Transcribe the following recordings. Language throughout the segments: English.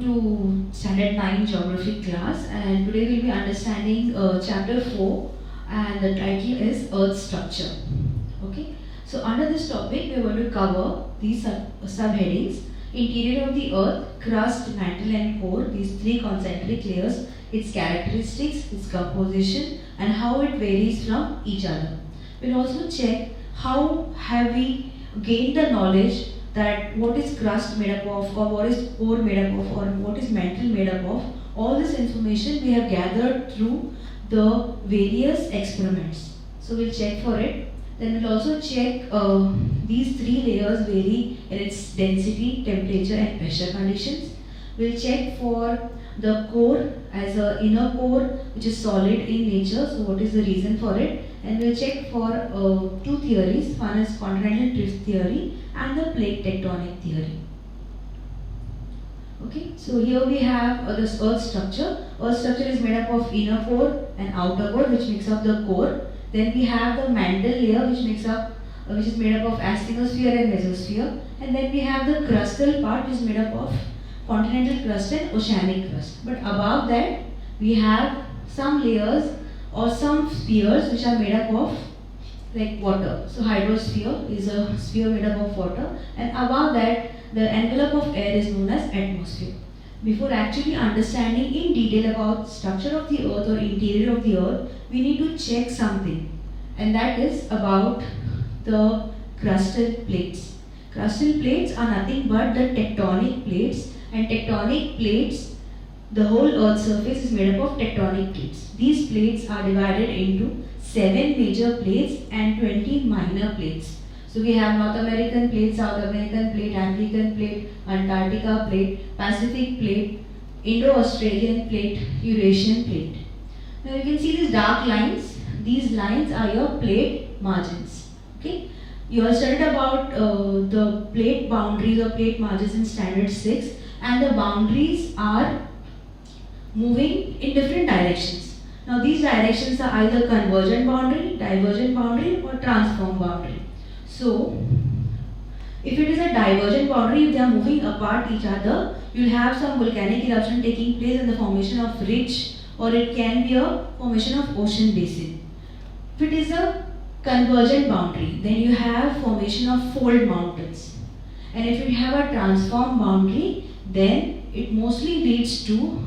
to Standard 9 Geography class, and today we'll be understanding chapter 4, and the title is Earth Structure. Okay, so under this topic we are going to cover these subheadings: interior of the Earth, crust, mantle and core, these three concentric layers, its characteristics, its composition and how it varies from each other. We'll also check how have we gained the knowledge that what is crust made up of, or what is core made up of, or what is mantle made up of. All this information we have gathered through the various experiments. So we'll check for it. Then we'll also check these three layers vary in its density, temperature and pressure conditions. We'll check for the core as an inner core which is solid in nature, so what is the reason for it. And we'll check for two theories, one is continental drift theory and the plate tectonic theory. Okay, so here we have this Earth structure. Earth structure is made up of inner core and outer core which makes up the core. Then we have the mantle layer which is made up of asthenosphere and mesosphere. And then we have the crustal part which is made up of continental crust and oceanic crust. But above that we have some layers or some spheres which are made up of like water. So hydrosphere is a sphere made up of water, and above that the envelope of air is known as atmosphere. Before actually understanding in detail about structure of the earth or interior of the earth, we need to check something, and that is about the crustal plates. Crustal plates are nothing but the tectonic plates, and tectonic plates, the whole earth surface is made up of tectonic plates. These plates are divided into 7 major plates and 20 minor plates. So we have North American plate, South American plate, African plate, Antarctica plate, Pacific plate, Indo-Australian plate, Eurasian plate. Now you can see these dark lines. These lines are your plate margins. Okay, you have studied about the plate boundaries or plate margins in standard 6, and the boundaries are moving in different directions. Now these directions are either convergent boundary, divergent boundary or transform boundary. So if it is a divergent boundary, if they are moving apart each other, you will have some volcanic eruption taking place in the formation of ridge, or it can be a formation of ocean basin. If it is a convergent boundary, then you have formation of fold mountains. And if you have a transform boundary, then it mostly leads to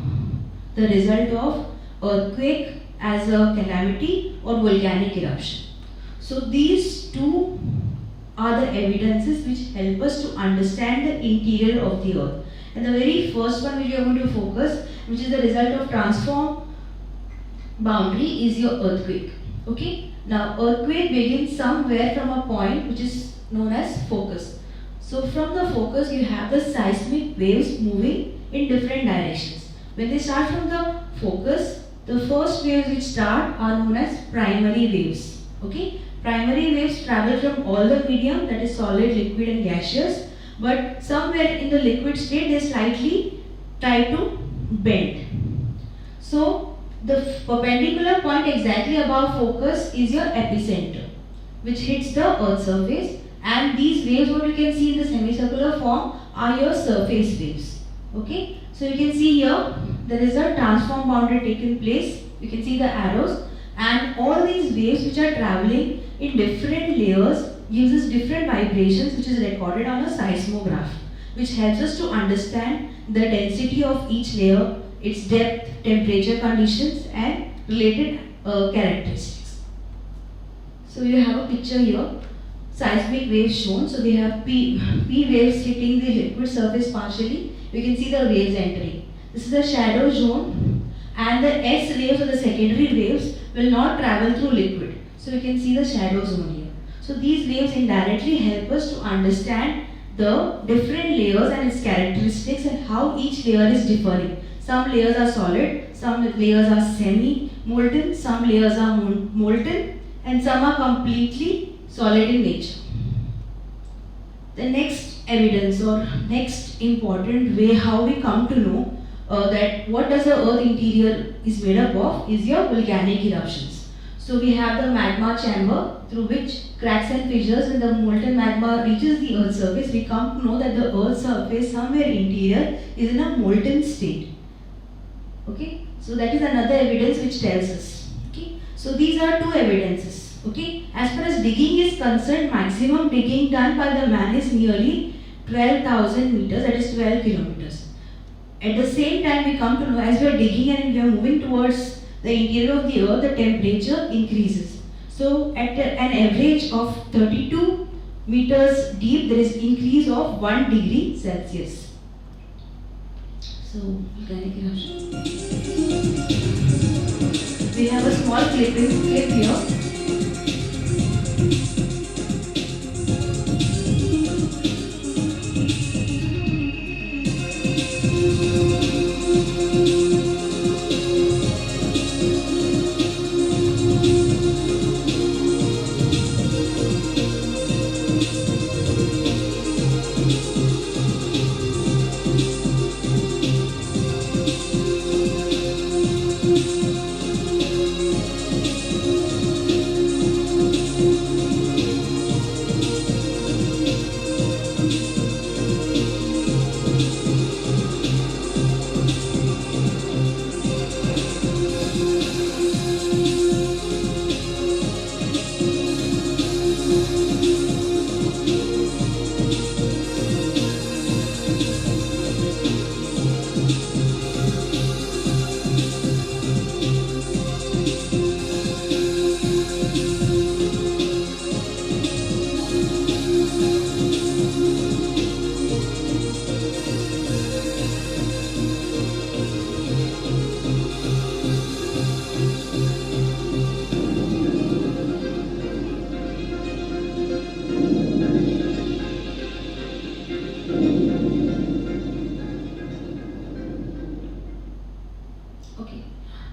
the result of earthquake as a calamity or volcanic eruption. So these two are the evidences which help us to understand the interior of the earth. And the very first one which we are going to focus, which is the result of transform boundary, is your earthquake. Okay. Now earthquake begins somewhere from a point which is known as focus. So from the focus you have the seismic waves moving in different directions. When they start from the focus, the first waves which start are known as primary waves. Okay, primary waves travel from all the medium, that is solid, liquid and gaseous, but somewhere in the liquid state they slightly try to bend. So the perpendicular point exactly above focus is your epicenter, which hits the earth surface, and these waves what you can see in the semicircular form are your surface waves. Okay, so you can see here there is a transform boundary taking place. You can see the arrows, and all these waves which are traveling in different layers gives us different vibrations which is recorded on a seismograph, which helps us to understand the density of each layer, its depth, temperature conditions and related characteristics. So you have a picture here, seismic waves shown. So we have P waves hitting the liquid surface partially. You can see the waves entering. This is the shadow zone, and the S waves or the secondary waves will not travel through liquid. So you can see the shadow zone here. So these waves indirectly help us to understand the different layers and its characteristics and how each layer is differing. Some layers are solid, some layers are semi-molten, some layers are molten, and some are completely solid in nature. The next evidence or next important way how we come to know that what does the earth interior is made up of is your volcanic eruptions. So we have the magma chamber through which cracks and fissures when the molten magma reaches the Earth's surface. We come to know that the Earth's surface somewhere interior is in a molten state. Okay, so that is another evidence which tells us. Okay, so these are two evidences. Okay, as far as digging is concerned, maximum digging done by the man is nearly 12,000 meters, that is 12 kilometers. At the same time, we come to know as we are digging and we are moving towards the interior of the earth, the temperature increases. So at an average of 32 meters deep, there is increase of 1 degree Celsius. So, volcanic eruption. We have a small clip here.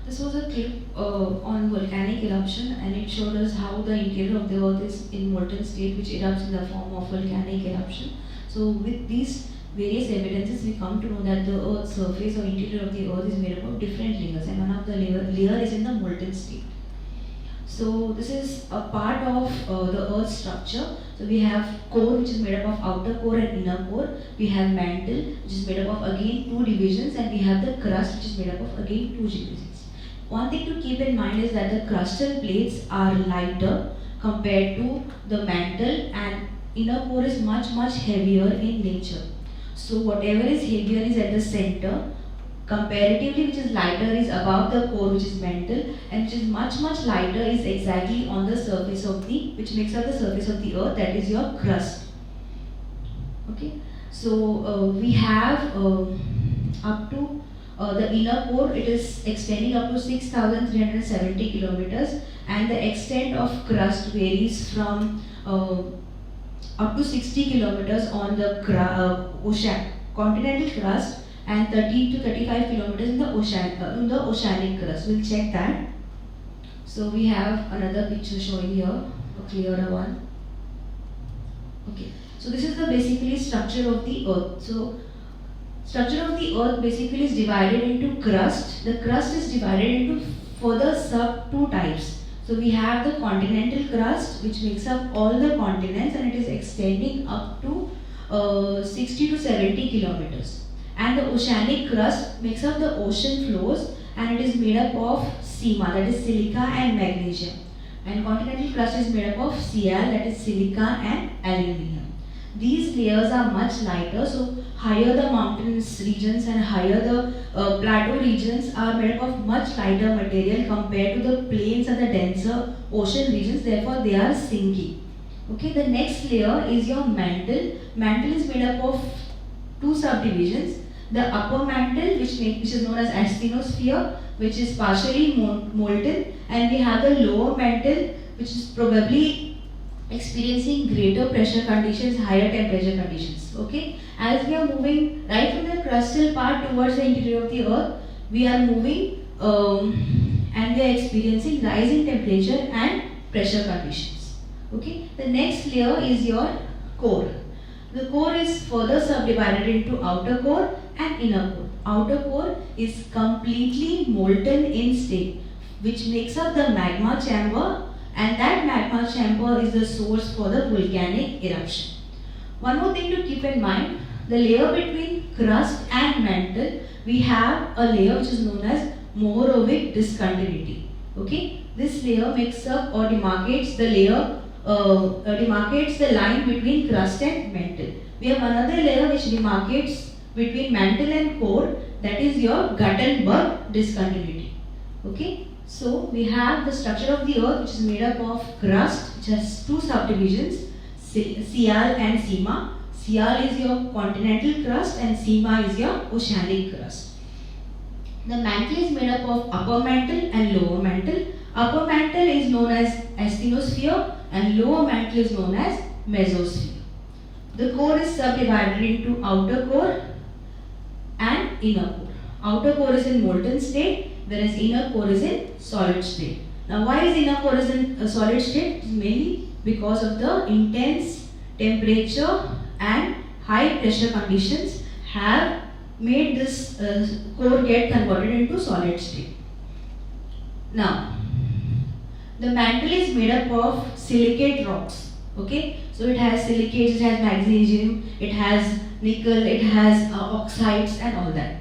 This was a clip on volcanic eruption, and it showed us how the interior of the earth is in molten state which erupts in the form of volcanic eruption. So with these various evidences, we come to know that the earth's surface or interior of the earth is made up of different layers, and one of the layer is in the molten state. So this is a part of the earth's structure. So we have core, which is made up of outer core and inner core. We have mantle, which is made up of again two divisions, and we have the crust, which is made up of again two divisions. One thing to keep in mind is that the crustal plates are lighter compared to the mantle, and inner core is much heavier in nature. So whatever is heavier is at the center. Comparatively, which is lighter is above the core, which is mantle, and which is much lighter is exactly on the surface of which makes up the surface of the earth, that is your crust. Okay, so we have up to the inner core, it is extending up to 6,370 kilometers, and the extent of crust varies from up to 60 kilometers on the continental crust, and 30 to 35 kilometers in the oceanic crust. We'll check that. So we have another picture showing here, a clearer one. Okay, so this is the basically structure of the earth. So structure of the earth basically is divided into crust. The crust is divided into further sub two types. So we have the continental crust, which makes up all the continents, and it is extending up to 60 to 70 kilometers. And the oceanic crust makes up the ocean floors, and it is made up of sima, that is silica and magnesium. And continental crust is made up of Cl, that is silica and aluminium. These layers are much lighter, so higher the mountainous regions and higher the plateau regions are made up of much lighter material compared to the plains and the denser ocean regions, therefore they are sinking. Okay, the next layer is your mantle. Mantle is made up of two subdivisions. The upper mantle, which is known as asthenosphere, which is partially molten, and we have the lower mantle, which is probably experiencing greater pressure conditions, higher temperature conditions. Okay, as we are moving right from the crustal part towards the interior of the earth, we are moving and we are experiencing rising temperature and pressure conditions. Okay, the next layer is your core. The core is further subdivided into outer core and inner core. Outer core is completely molten in state. which makes up the magma chamber, and that magma chamber is the source for the volcanic eruption. One more thing to keep in mind, the layer between crust and mantle, we have a layer which is known as Mohorovic discontinuity. Okay, this layer makes up or demarcates the line between crust and mantle. We have another layer which demarcates between mantle and core, that is your Gutenberg discontinuity. Okay, so we have the structure of the earth which is made up of crust, which has two subdivisions, Sial and Sima. Sial is your continental crust and Sima is your oceanic crust. The mantle is made up of upper mantle and lower mantle. Upper mantle is known as asthenosphere and lower mantle is known as mesosphere. The core is subdivided into outer core and inner core. Outer core is in molten state, whereas inner core is in solid state. Now, why is inner core is in a solid state? It's mainly because of the intense temperature and high pressure conditions have made this core get converted into solid state. Now, the mantle is made up of silicate rocks. Okay, so it has silicates, it has magnesium, it has nickel, it has oxides and all that.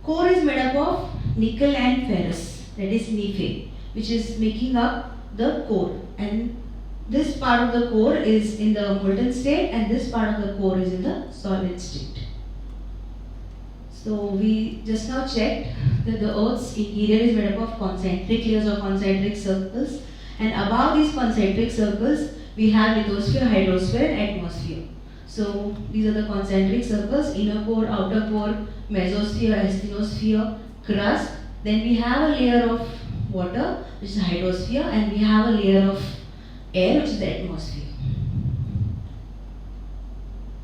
Core is made up of nickel and ferrous, that is Nephe, which is making up the core, and this part of the core is in the molten state and this part of the core is in the solid state. So we just now checked that the Earth's interior is made up of concentric layers or concentric circles, and above these concentric circles we have lithosphere, hydrosphere and atmosphere. So these are the concentric circles: inner core, outer core, mesosphere, asthenosphere, crust. Then we have a layer of water, which is hydrosphere, and we have a layer of air, which is the atmosphere.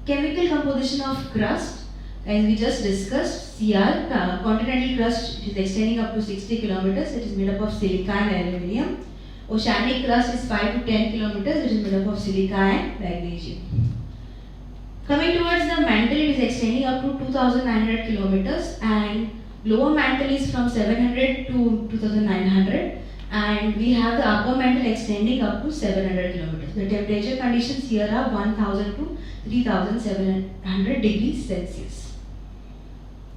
Chemical composition of crust, as we just discussed, Cr, continental crust is extending up to 60 kilometers. It is made up of silica and aluminium. Oceanic crust is 5 to 10 kilometers. It is made up of silica and magnesium. Coming towards the mantle, it is extending up to 2,900 kilometers, and lower mantle is from 700 to 2,900, and we have the upper mantle extending up to 700 kilometers. The temperature conditions here are 1000 to 3700 degrees Celsius.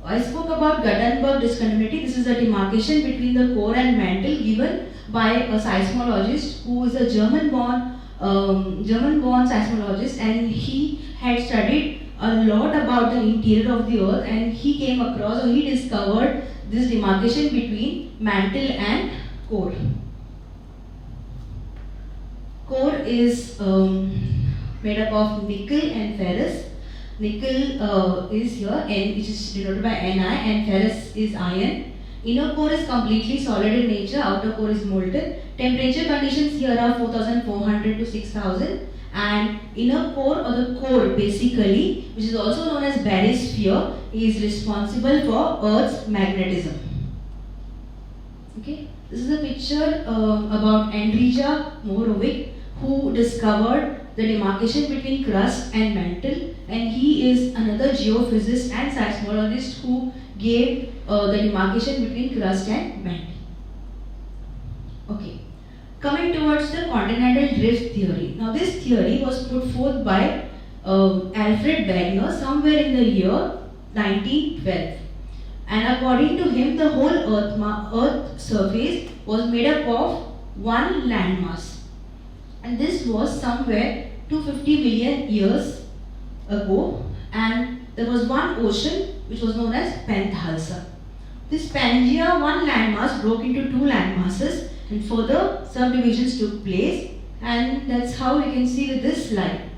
I spoke about Gutenberg discontinuity. This is the demarcation between the core and mantle given by a seismologist who is a German-born seismologist, and he had studied a lot about the interior of the earth, and he came across, or he discovered this demarcation between mantle and core. Core is made up of nickel and ferrous. Nickel is here, N, which is denoted by Ni, and ferrous is iron. Inner core is completely solid in nature, outer core is molten. Temperature conditions here are 4400 to 6000, and inner core, or the core basically, which is also known as barysphere, is responsible for Earth's magnetism. Okay, this is a picture about Andrija Mohorovic, who discovered the demarcation between crust and mantle, and he is another geophysicist and seismologist who gave the demarcation between crust and mantle. Okay, coming towards the continental drift theory. Now this theory was put forth by Alfred Wegener somewhere in the year 1912, and according to him the whole earth surface was made up of one landmass, and this was somewhere 250 million years ago, and there was one ocean which was known as Panthalassa. This Pangea, one landmass, broke into two landmasses, and further subdivisions took place, and that's how you can see with this slide.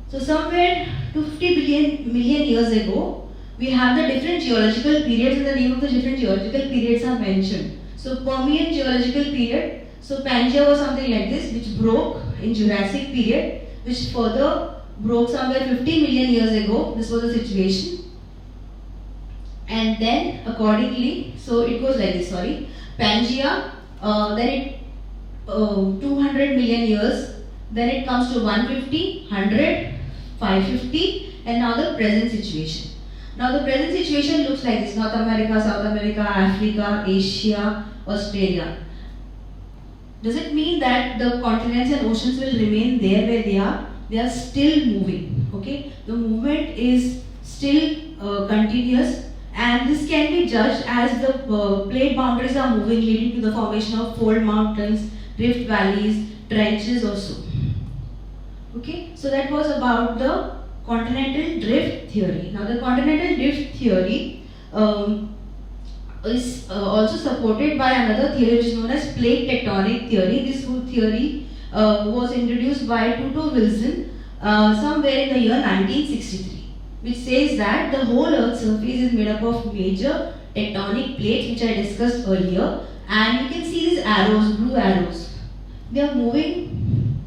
So somewhere 250 million years ago, we have the different geological periods, and the name of the different geological periods are mentioned. So Permian geological period, so Pangea was something like this, which broke in Jurassic period, which further broke somewhere 50 million years ago. This was the situation. And then accordingly, so it goes like this, Pangea, then it 200 million years, then it comes to 150, 100, 550, and now the present situation. Now the present situation looks like this: North America, South America, Africa, Asia, Australia. Does it mean that the continents and oceans will remain there where they are? They are still moving. Okay, the movement is still continuous, and this can be judged as the plate boundaries are moving, leading to the formation of fold mountains, rift valleys, trenches also. Okay, so that was about the continental drift theory. Now the continental drift theory is also supported by another theory which is known as plate tectonic theory. This theory was introduced by Tuto Wilson somewhere in the year 1963, which says that the whole Earth's surface is made up of major tectonic plates, which I discussed earlier, and you can see these arrows, blue arrows. They are moving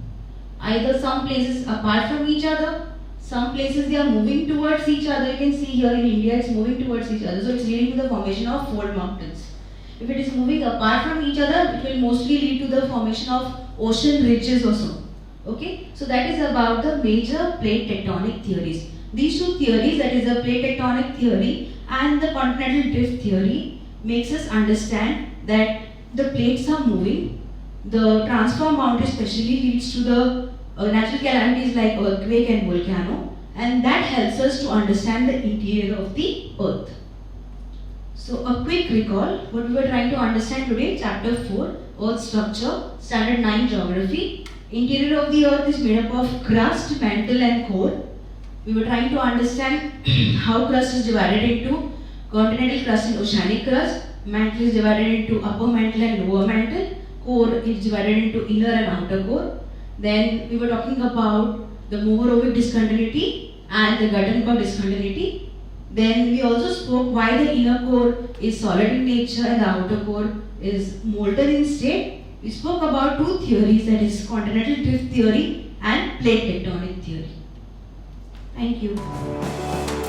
either some places apart from each other, some places they are moving towards each other. You can see here in India it's moving towards each other, so it's leading to the formation of fold mountains. If it is moving apart from each other, it will mostly lead to the formation of ocean ridges also. Okay, so that is about the major plate tectonic theories. These two theories, that is the plate tectonic theory and the continental drift theory, makes us understand that the plates are moving. The transform boundary especially leads to the natural calamities like earthquake and volcano, and that helps us to understand the interior of the earth. So a quick recall, what we were trying to understand today, chapter 4, earth structure, standard 9 geography. Interior of the earth is made up of crust, mantle and core. We were trying to understand how crust is divided into continental crust and oceanic crust. Mantle is divided into upper mantle and lower mantle. Core is divided into inner and outer core. Then we were talking about the Mohorovic discontinuity and the Gutenberg discontinuity. Then we also spoke why the inner core is solid in nature and the outer core is molten in state. We spoke about two theories, that is continental drift theory and plate tectonic theory. Thank you.